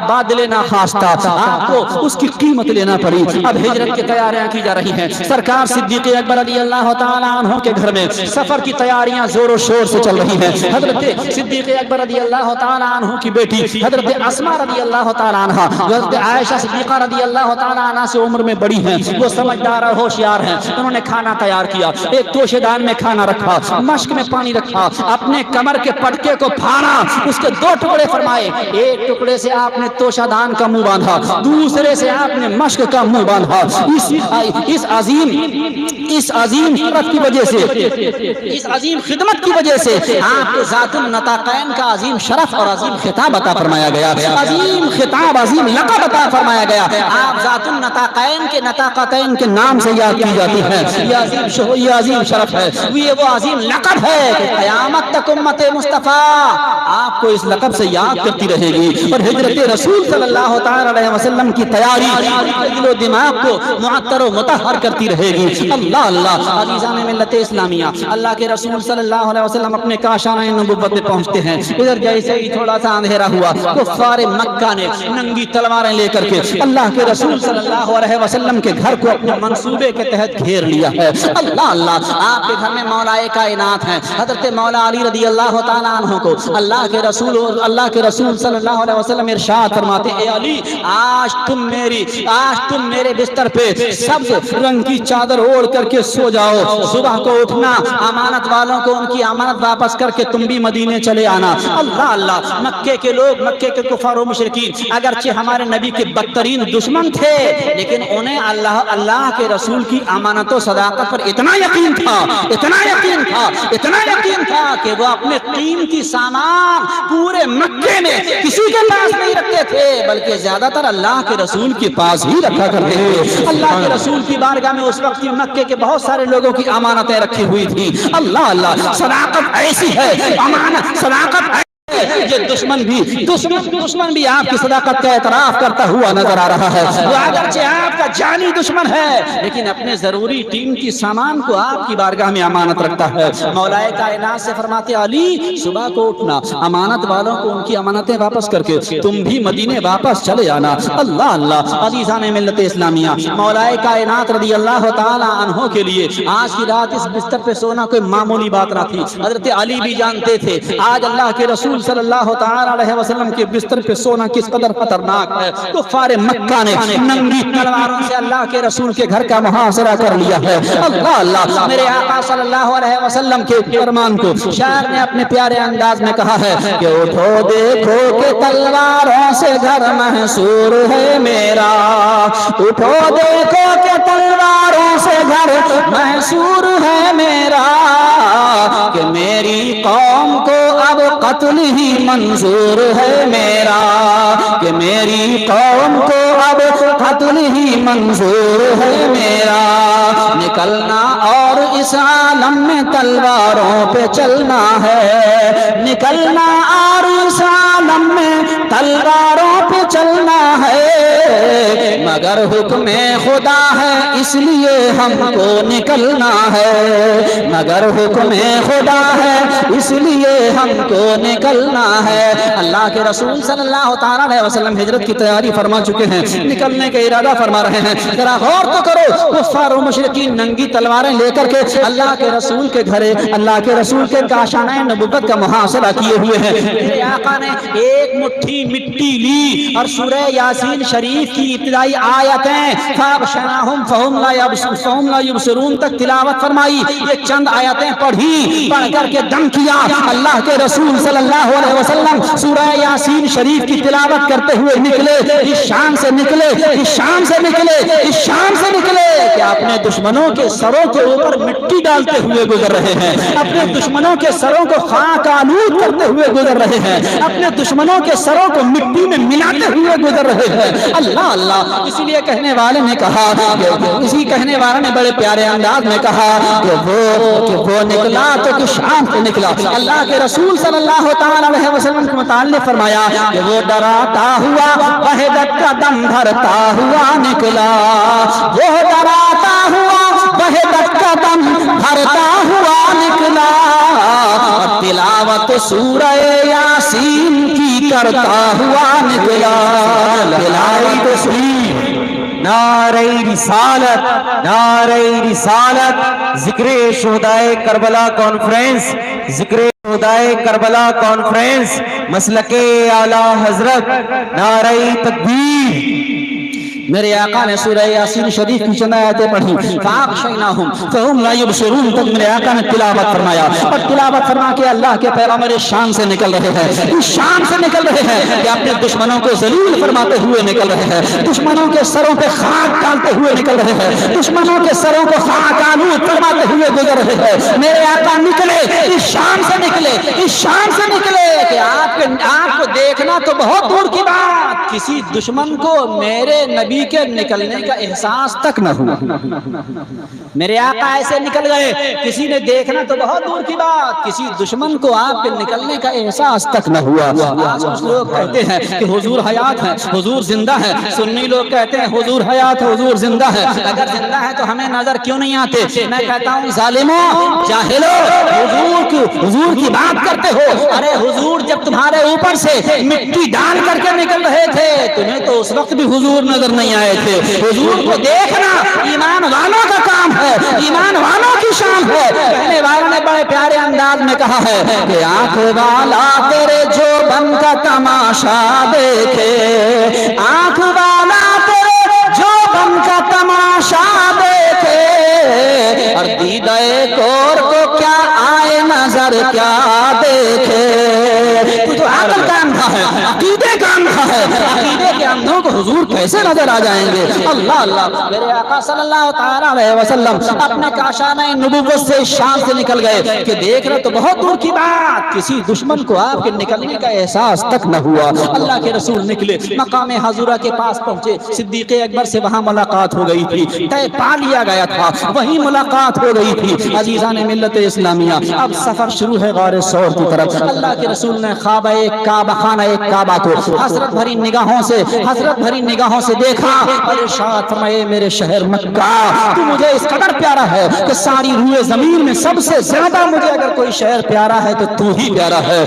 بادل نہ خواستہ آپ کو اس کی قیمت لینا پڑی. اب ہجرت کی تیاریاں کی جا رہی ہیں. سرکار صدیق اکبر رضی اللہ تعالیٰ عنہ کے گھر میں سفر کی تیاریاں زور و شور سے چل رہی ہیں. حضرت صدیق اکبر رضی اللہ تعالیٰ عنہ کی بیٹی حضرت اسماء رضی اللہ تعالیٰ عنہ، حضرت عائشہ صدیقہ رضی اللہ تعالیٰ عنہ سے عمر میں بڑی ہیں، وہ سمجھدار اور ہوشیار ہیں. انہوں نے کھانا تیار کیا، ایک توشے دان میں کھانا رکھا، مشک میں پانی رکھا، اپنے کمر کے پٹکے کو پھاڑا، اس کے 2 ٹکڑے فرمائے. ایک ٹکڑے سے آپ نے توشہ دان کا منہ باندھا، دوسرے سے آپ نے مشک کا منہ باندھا. اس عظیم خدمت کی وجہ سے، اس عظیم خدمت کی وجہ سے آپ کو ذات النطاقین کا عظیم شرف اور عظیم خطاب عطا فرمایا گیا، عظیم خطاب عظیم لقب عطا فرمایا گیا. آپ ذات النطاقین کے نطاقتین کے نام سے یاد کی جاتی ہے. یہ عظیم شرف ہے، یہ وہ عظیم لقب ہے کہ قیامت تک امت مصطفیٰ آپ کو اس لقب سے یاد کرتی رہے گی. اور ہجرت رسول صلی اللہ تعالی علیہ وسلم کی تیاری دل و دماغ کو معطر و مطہر کرتی رہے گی. اللہ اللہ. عزیزان ملت اسلامیہ، اللہ کے رسول صلی اللہ علیہ وسلم اپنے کاشانہ نبوت میں پہنچتے ہیں. ادھر جیسے ہی تھوڑا سا اندھیرا ہوا، کفار مکہ نے ننگی تلواریں لے کر کے اللہ کے رسول صلی اللہ علیہ وسلم کے گھر کو اپنے منصوبے کے تحت گھیر لیا ہے. اللہ اللہ. آپ کے گھر میں مولا کائنات ہیں حضرت مولا علی رضی اللہ تعالیٰ عنہ کو اللہ کے رسول صلی اللہ علیہ وسلم ارشاد فرماتے اے علی آج تم میرے بستر پہ سبز رنگ کی چادر اوڑھ کر کے سو جاؤ. صبح کو اٹھنا، امانت والوں کو ان کی امانت واپس کر کے تم بھی مدینے چلے آنا. اللہ اللہ. مکے کے لوگ، مکے کے کفار و مشرکین اگرچہ ہمارے نبی کے بدترین دشمن تھے لیکن انہیں اللہ کے رسول کی امانت و صداقت پر اتنا یقین تھا کہ وہ اپنے قیمتی سامان پورے مکے میں کسی کے پاس نہیں رکھتے تھے بلکہ زیادہ تر اللہ کے رسول کے پاس ہی رکھا کرتے تھے. اللہ کے رسول کی بارگاہ میں اس وقت کی مکے کے بہت سارے لوگوں کی امانتیں رکھی ہوئی تھی. اللہ اللہ. صداقت ایسی ہے، امانت صداقت یہ دشمن بھی آپ کی صداقت کا اعتراف کرتا ہوا نظر آ رہا ہے. وہ اگرچہ آپ کا جانی دشمن ہے لیکن اپنے ضروری قیمتی سامان کو آپ کی بارگاہ میں امانت رکھتا ہے. مولا کائنات سے فرماتے علی صبح کو اٹھنا, امانت والوں کو ان کی امانتیں واپس کر کے تم بھی مدینے واپس چلے جانا. اللہ اللہ. عزیزان ملت اسلامیہ, مولا کائنات رضی اللہ تعالی عنہ کے لیے آج کی رات اس بستر پہ سونا کوئی معمولی بات نہ تھی. حضرت علی بھی جانتے تھے آج اللہ کے رسول صلی اللہ تعالی علیہ وسلم کے بستر پہ سونا کس قدر خطرناک ہے. کفار مکہ نے ننگی تلواروں سے اللہ کے رسول کے گھر کا محاصرہ کر لیا ہے. اللہ اللہ. میرے آقا صلی اللہ علیہ وسلم کے فرمان کو شاعر نے اپنے پیارے انداز میں کہا ہے کہ اٹھو دیکھو کہ تلواروں سے گھر محصور ہے میرا, اٹھو دیکھو کہ تلواروں سے گھر محصور ہے میرا, کہ میری قوم کو اب قتل ہی منظور ہے میرا, کہ میری قوم کو اب قتل ہی منظور ہے میرا. نکلنا اور اس عالم میں تلواروں پہ چلنا ہے, نکلنا اور اس عالم میں تلواروں پہ چلنا ہے, مگر حکم خدا ہے اس لیے ہم کو نکلنا ہے, مگر حکم خدا ہے اس لیے ہم کو نکلنا ہے. اللہ کے رسول صلی اللہ تعالیٰ علیہ وسلم ہجرت کی تیاری فرما چکے ہیں, نکلنے کا ارادہ فرما رہے ہیں. ذرا غور تو کرو, کفار و مشرکین ننگی تلواریں لے کر کے اللہ کے رسول کے گھرے, اللہ کے رسول کے کاشانہ نبوت کا محاصرہ کیے ہوئے ہیں. میرے آقا نے ایک مٹھی مٹی لی اور سورہ یاسین شریف کی ابتدائی آیتیں فَأَغْشَيْنَاهُمْ فَهُمْ لَا يُبْصِرُونَ تک تلاوت فرمائی. یہ چند آیتیں پڑھی, پڑھ کر کے دم کیا. اللہ کے رسول صلی اللہ علیہ وسلم سورہ یاسین شریف کی تلاوت کرتے ہوئے نکلے. اس شام سے نکلے, اس شام سے نکلے, اس شام سے نکلے کہ اپنے دشمنوں کے سروں کے اوپر مٹی ڈالتے ہوئے گزر رہے ہیں, اپنے دشمنوں کے سروں کو خاک آلود کرتے ہوئے گزر رہے ہیں, اپنے دشمنوں کے سروں کو مٹی میں ملاتے ہوئے گزر رہے ہیں. اللہ اللہ. اسی لیے کہنے والے نے کہا, اسی کہنے والے نے بڑے پیارے انداز میں کہا کہ وہ نکلا تو کس شام سے نکلا. اللہ کے رسول صلی اللہ تعالی علیہ وسلم کے متعلق فرمایا کہ وہ ڈراتا ہوا وحدت کا دم بھرتا ہوا نکلا, وہ ڈراتا ہوا وحدت کا دم بھرتا ہوا نکلا, اور تلاوت سورہ یاسین کی کرتا ہوا نکلا. تلاوت سورہ نعرہ رسالت, نعرہ رسالت. ذکر شہدائے کربلا کانفرنس, ذکر شہدائے کربلا کانفرنس, مسلک اعلی حضرت. نعرہ تکبیر. میرے آقا نے سورہ یاسین شریف کی چند آیتیں پڑھی, فَأَغْشَيْنَاهُمْ فَهُمْ لَا يُبْصِرُونَ تک میرے آقا نے تلاوت فرمایا. اور تلاوت فرما کے اللہ کے پیغمبر اس شام سے نکل رہے ہیں, اس شام سے نکل رہے ہیں کہ اپنے دشمنوں کو ذلیل فرماتے ہوئے نکل رہے ہیں, دشمنوں کے سروں پہ خاک ڈالتے ہوئے نکل رہے ہیں, دشمنوں کے سروں کو خاک آلود فرماتے ہوئے گزر رہے ہیں. میرے آقا نکلے, اس شام سے نکلے, اس شام سے نکلے کہ آپ کو دیکھنا تو بہت دور کی بات, کسی دشمن کو میرے نبی کے نکلنے کا احساس تک نہ ہوا. میرے آقا ایسے نکل گئے, کسی نے دیکھنا تو بہت دور کی بات, کسی دشمن کو آپ کے نکلنے کا احساس تک نہ ہوا. آج کچھ لوگ کہتے ہیں کہ حضور حیات ہے, حضور زندہ ہے. سنی لوگ کہتے ہیں حضور حیات ہے, حضور زندہ ہے. اگر زندہ ہے تو ہمیں نظر کیوں نہیں آتے؟ میں کہتا ہوں ظالموں, جاہلوں, حضور کی بات کرتے ہو. ارے حضور جب تمہارے اوپر سے مٹی ڈال کر کے نکل رہے تھے تمہیں تو اس وقت بھی حضور نظر نہیں آئے تھے. حضور کو دیکھنا ایمان والوں کا کام ہے, ایمان والوں کی شان ہے. کہنے والوں نے بڑے پیارے انداز میں کہا ہے کہ آنکھ والا تیرے جو بن کا تماشا دیکھے, آنکھ والا تیرے جو بن کا تماشا دیکھے, اور دیدہ کور کو کیا آئے نظر کیا دیکھے. تو عقل کا اندھا ہے, عقیدے کا اندھا ہے, عقیدے کے اندھوں کو حضور کیسے نظر آ جائیں گے؟ اللہ اللہ، میرے آقا صلی اللہ تعالیٰ علیہ وسلم اپنے کاشانہ نبوت سے شام سے نکل گئے کہ دیکھ رہے تو بہت دور کی بات، کسی دشمن کو آپ کے نکلنے کا احساس تک نہ ہوا۔ اللہ کے رسول نکلے، مقام حضورہ کے پاس پہنچے، صدیق اکبر سے وہاں ملاقات ہو گئی تھی، طے پا لیا گیا تھا، وہیں ملاقات ہو گئی تھی۔ عزیزان ملت اسلامیہ، اب سفر شروع ہے غار ثور کی طرف۔ اللہ کے رسول نے خواب کعبہ، خانہ کعبہ کو حسرت بھری نگاہوں سے دیکھا اور ارشاد فرمائے میرے شہر مکہ، تو مجھے اس قدر پیارا ہے کہ ساری روئے زمین میں سب سے زیادہ مجھے اگر کوئی شہر پیارا ہے تو تو ہی پیارا ہے،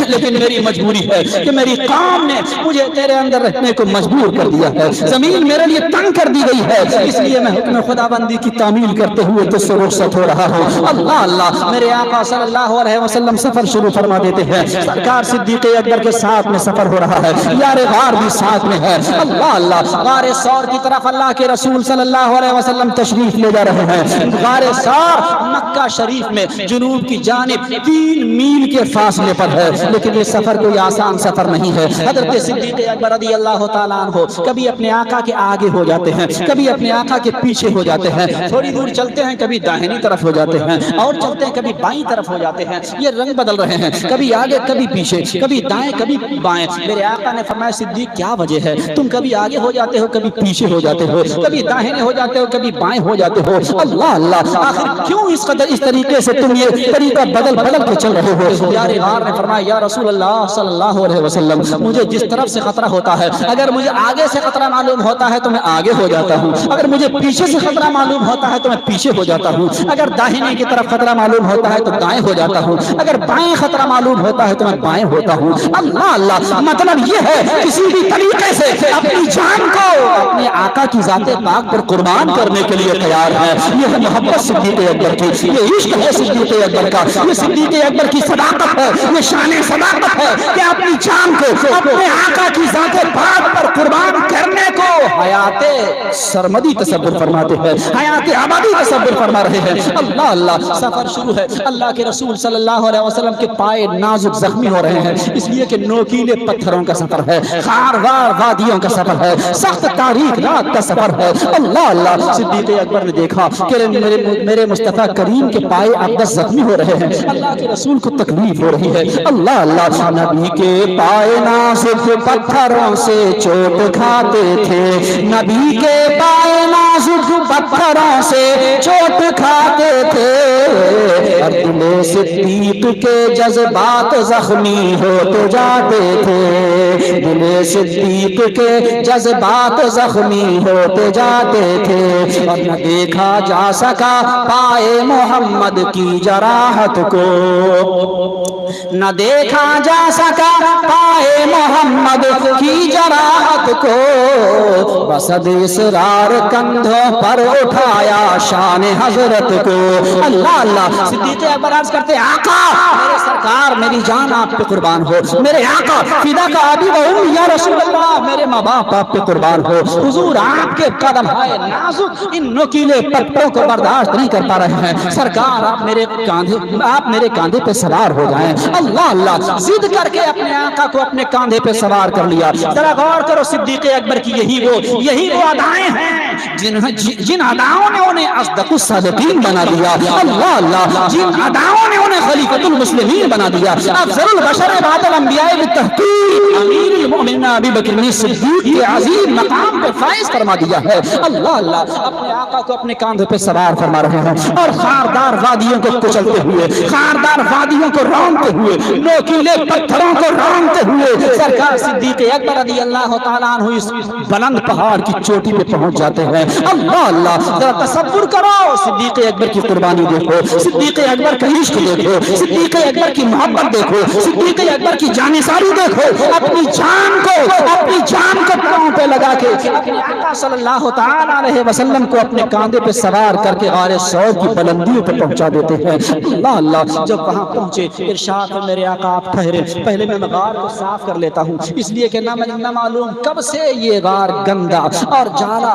لیکن میری مجبوری ہے کہ میری قوم نے مجھے تیرے اندر رہنے کو مجبور کر دیا ہے، زمین میرے لیے تنگ کر دی گئی ہے، اس لیے میں حکم خداوندی کی تعمیل کرتے ہوئے تجھ سے رخصت ہو رہا ہوں۔ اللہ اللہ، میرے آقا صلی اللہ علیہ وسلم سفر شروع فرما دیتے ہیں، سرکار صدیق اکبر کے ساتھ میں سفر ہو رہا ہے، یار غار بھی ساتھ میں ہے۔ اللہ اللہ، غار ثور کی طرف اللہ کے رسول صلی اللہ علیہ وسلم تشریف لے جا رہے ہیں۔ غار ثور مکہ شریف میں جنوب کی جانب 3 میل کے فاصلے پر ہے، لیکن یہ سفر کوئی آسان سفر نہیں ہے۔ حضرت صدیق اکبر رضی اللہ تعالیٰ عنہ کبھی اپنے آقا کے آگے ہو جاتے ہیں، کبھی اپنے آقا کے پیچھے ہو جاتے ہیں، تھوڑی دور چلتے ہیں کبھی داہنی طرف ہو جاتے ہیں اور چلتے ہیں کبھی بائیں طرف ہو جاتے ہیں، یہ رنگ بدل رہے ہیں، کبھی آگے کبھی پیچھے، کبھی دائیں کبھی بائیں۔ میرے آقا نے فرمایا صدیق کیا وجہ ہے، تم کبھی آگے ہو جاتے ہو کبھی پیچھے ہو جاتے ہو، کبھی داہنے ہو جاتے ہو کبھی بائیں ہو جاتے ہو؟ اللہ اللہ، آخر کیوں اس طریقے سے تم یہ طریقہ بدل کے چل رہے ہو؟ یار غار نے فرمایا یا رسول اللہ صلی اللہ علیہ وسلم، مجھے جس طرف سے خطرہ ہوتا ہے، اگر مجھے آگے سے خطرہ معلوم ہوتا ہے تو میں آگے ہو جاتا ہوں، اگر مجھے پیچھے سے خطرہ معلوم ہوتا ہے تو میں پیچھے ہو جاتا ہوں، اگر داہنے کی طرف خطرہ معلوم ہوتا ہے تو دائیں ہو جاتا ہوں، اگر بائیں خطرہ معلوم ہوتا ہے تو میں بائیں ہوتا ہوں۔ اللہ اللہ، مطلب یہ ہے کسی بھی طریقے سے اپنی جان کو اپنے آقا کی ذات پاک پر قربان کرنے کے لیے تیار ہے۔ یہ ہے محبت صدیق اکبر کی، یہ عشق ہے صدیق اکبر کا، یہ صدیق اکبر کی صداقت ہے، یہ شان صداقت ہے کہ اپنی جان کو اپنے آقا کی ذات پاک پر قربان کرنے کو حیات سرمدی تصور فرماتے ہیں، حیات ابدی تصور فرما رہے ہیں۔ اللہ اللہ، سفر شروع ہے، اللہ کے رسول صلی اللہ علیہ وسلم کے پائے نازک زخمی ہو رہے ہیں، اس لیے کہ نوکیلے پتھروں کا سفر ہے، خاروار وادیوں کا سفر ہے، سخت تاریک رات کا سفر ہے۔ اللہ اللہ، صدیق اکبر نے دیکھا کہ میرے مصطفیٰ کریم کے پائے اقدس زخمی ہو رہے ہیں، اللہ کے رسول کو تکلیف ہو رہی ہے۔ اللہ اللہ، نبی کے پائے نازک پتھروں سے چوٹ کھاتے تھے، نبی کے پائے نازک پتھروں سے چوٹ کھاتے تھے، اور دل صدیق کے جذبات زخمی ہوتے جاتے تھے، دل صدیق کے جذبات زخمی ہوتے جاتے تھے، اور نہ دیکھا جا سکا پائے محمد کی جراحت کو، نہ دیکھا جا سکا پائے محمد کی جراحت کو، بسد اسرار کندھوں پر اٹھایا شان حضرت کو۔ اللہ اللہ، صدیق اکبر عرض کرتے آقا میرے سرکار میری جان آپ پہ قربان ہو، میرے آقا فدا کا ابی و امی یا رسول اللہ، میرے ماں باپ آپ پہ قربان ہو، حضور آپ کے قدم ہے نازک ان نوکیلے پتھروں کو برداشت نہیں کر پا رہے ہیں، سرکار آپ میرے کاندھے پہ سوار ہو جائیں۔ اللہ اللہ، ضد کر کے اپنے آقا کو اپنے کاندھے پہ سوار کر لیا۔ ذرا غور کرو، صدیق اکبر کی یہی وہ ادائیں ہیں جن اداؤں نے انہیں اصدق الصادقین بنا دیا۔ اللہ اللہ، جن اداؤں نے انہیں خلیفۃ المسلمین بنا دیا، افضل البشر بعد الانبیاء بالتحقیق امیر المؤمنین ابی بکر صدیق کے عظیم مقام کو فائز فرما دیا ہے۔ اللہ اللہ، اپنے آقا کو اپنے کاندھے پہ سوار فرما رہے ہیں اور خاردار وادیوں کو کچلتے ہوئے، خاردار وادیوں کو رونتے ہوئے، نوکیلے پتھروں کو رونتے ہوئے سرکار صدیق اکبر رضی اللہ تعالیٰ عنہ اس بلند پہاڑ کی چوٹی پہ پہنچ جاتے ہیں۔ اللہ اللہ، ذرا تصور کرو، صدیق اکبر کی قربانی دیکھو، صدیق اکبر کا عشق دیکھو، صدیق اکبر کی محبت دیکھو، صدیق اکبر کی جانثاری دیکھو، اپنی جان کو پاؤں پہ لگا کے اپنے آقا صلی اللہ تعالیٰ علیہ وسلم کو اپنے کاندھے پہ سوار کر کے غار ثور کی بلندیوں پہ پہنچا دیتے ہیں۔ اللہ اللہ، جب وہاں پہنچے ارشاد ہے میرے آقا آپ ٹھہرے، پہلے میں غار کو صاف کر لیتا ہوں، اس لیے کہ نہ معلوم کب سے یہ غار گندا اور جالا